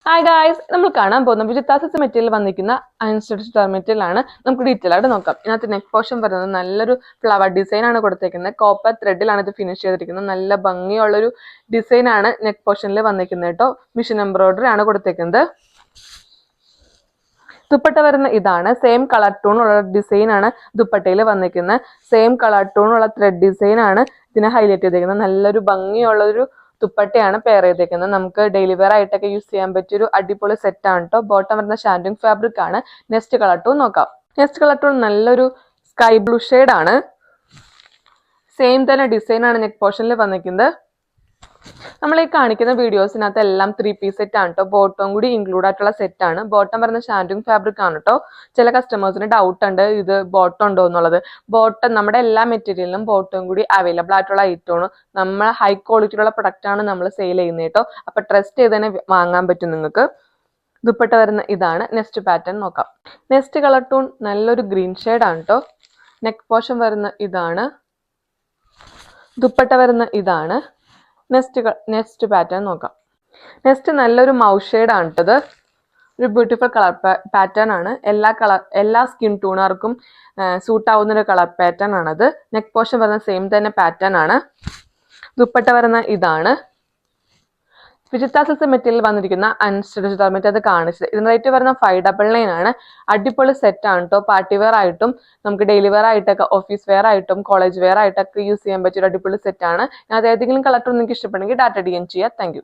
Hi guys, നമ്മൾ കാണാൻ പോകുന്ന വിജിത്താസസ് മെറ്റീരിയൽ വന്നിരിക്കുന്ന അൺസ്റ്റിച്ച്ഡ് മെറ്റീരിയൽ ആണ്. നമുക്ക് ഡീറ്റെയിൽ ആയിട്ട് നോക്കാം. ഇതിനകത്ത് നെക്ക് പോർഷൻ വരുന്നത് നല്ലൊരു ഫ്ലവർ ഡിസൈൻ ആണ് കൊടുത്തേക്കുന്നത്. കോപ്പർ ത്രെഡിലാണ് ഇത് ഫിനിഷ് ചെയ്തിരിക്കുന്നത്. നല്ല ഭംഗിയുള്ളൊരു ഡിസൈൻ ആണ് നെക്ക് പോർഷനിൽ വന്നിരിക്കുന്നത് കേട്ടോ. മിഷൻ എംബ്രോയിഡറി ആണ് കൊടുത്തേക്കുന്നത്. ദുപ്പട്ട വരുന്ന ഇതാണ്. സെയിം കളർ ടൂൺ ഉള്ള ഡിസൈൻ ആണ് ദുപ്പട്ടയിൽ വന്നിരിക്കുന്നത്. സെയിം കളർ ടൂൺ ഉള്ള ത്രെഡ് ഡിസൈൻ ആണ് ഇതിനെ ഹൈലൈറ്റ് ചെയ്തിരിക്കുന്നത്. നല്ലൊരു ഭംഗിയുള്ളൊരു ദുപ്പട്ടയാണ് പെയർ ചെയ്തേക്കുന്നത്. നമുക്ക് ഡെയിലി വെയർ ആയിട്ടൊക്കെ യൂസ് ചെയ്യാൻ പറ്റിയൊരു അടിപൊളി സെറ്റ് ആണ് കേട്ടോ. ബോട്ടം വരുന്ന ഷാൻഡിങ് ഫാബ്രിക് ആണ്. നെക്സ്റ്റ് കളർ ടൂൺ നോക്കാം. നെക്സ്റ്റ് കളർ ടൂൺ നല്ലൊരു സ്കൈ ബ്ലൂ ഷെയ്ഡ് ആണ്. സെയിം തന്നെ ഡിസൈൻ ആണ് നെക്ക് പോർഷനിൽ വന്നിരിക്കുന്നത്. നമ്മൾ ഈ കാണിക്കുന്ന വീഡിയോസിനകത്ത് എല്ലാം 3 പീസ് സെറ്റ് ആണ് കേട്ടോ. ബോട്ടം കൂടി ഇൻക്ലൂഡ് ആയിട്ടുള്ള സെറ്റ് ആണ്. ബോട്ടം വരുന്ന ഷാൻഡിങ് ഫാബ്രിക് ആണ് കേട്ടോ. ചില കസ്റ്റമേഴ്സിന് ഡൗട്ട് ഉണ്ട് ഇത് ബോട്ടം ഉണ്ടോ എന്നുള്ളത്. ബോട്ടം നമ്മുടെ എല്ലാ മെറ്റീരിയലിലും ബോട്ടം കൂടി അവൈലബിൾ ആയിട്ടുള്ള ഐറ്റമാണ്. നമ്മൾ ഹൈ ക്വാളിറ്റിയുള്ള പ്രൊഡക്റ്റ് ആണ് നമ്മൾ സെയിൽ ചെയ്യുന്നത് കേട്ടോ. അപ്പൊ ട്രസ്റ്റ് ചെയ്ത് തന്നെ വാങ്ങാൻ പറ്റും നിങ്ങൾക്ക്. ദുപ്പട്ട വരുന്ന ഇതാണ്. നെക്സ്റ്റ് പാറ്റേൺ നോക്കാം. നെക്സ്റ്റ് കളർ ടൂൺ നല്ലൊരു ഗ്രീൻ ഷെയ്ഡ് ആണ് കേട്ടോ. നെക്ക് പോർഷൻ വരുന്ന ഇതാണ്. ദുപ്പട്ട വരുന്ന ഇതാണ്. നെക്സ്റ്റ് പാറ്റേൺ നോക്കാം. നെക്സ്റ്റ് നല്ലൊരു മൗ ഷെയ്ഡ് ആണ് കേട്ടത്. ഒരു ബ്യൂട്ടിഫുൾ കളർ പാറ്റേൺ ആണ്. എല്ലാ സ്കിൻ ടൂണർക്കും സൂട്ട് ആവുന്ന ഒരു കളർ പാറ്റേൺ ആണത്. നെക്ക് പോർഷൻ വരുന്ന സെയിം തന്നെ പാറ്റേൺ ആണ്. ദുപ്പട്ട വരുന്ന ഇതാണ്. വിജിത്താസസ് മെറ്റീരിയൽ വന്നിരിക്കുന്ന അൺസ്റ്റിച്ച്ഡ് മെറ്റീരിയൽ അത് കാണിച്ചത്. ഇതിന് റേറ്റ് വരുന്ന 599 ആണ്. അടിപൊളി സെറ്റ് ആണ് കേട്ടോ. പാർട്ടി വെയർ ആയിട്ടും നമുക്ക് ഡെയിലി വെയർ ആയിട്ടൊക്കെ ഓഫീസ് വെയർ ആയിട്ടും കോളേജ് വെയർ ആയിട്ടൊക്കെ യൂസ് ചെയ്യാൻ പറ്റിയ ഒരു അടിപൊളി സെറ്റ് ആണ്. അത് ഏതെങ്കിലും കളർ നിങ്ങൾക്ക് ഇഷ്ടപ്പെടുമെങ്കിൽ ഡാറ്റ DM ചെയ്യുക. താങ്ക്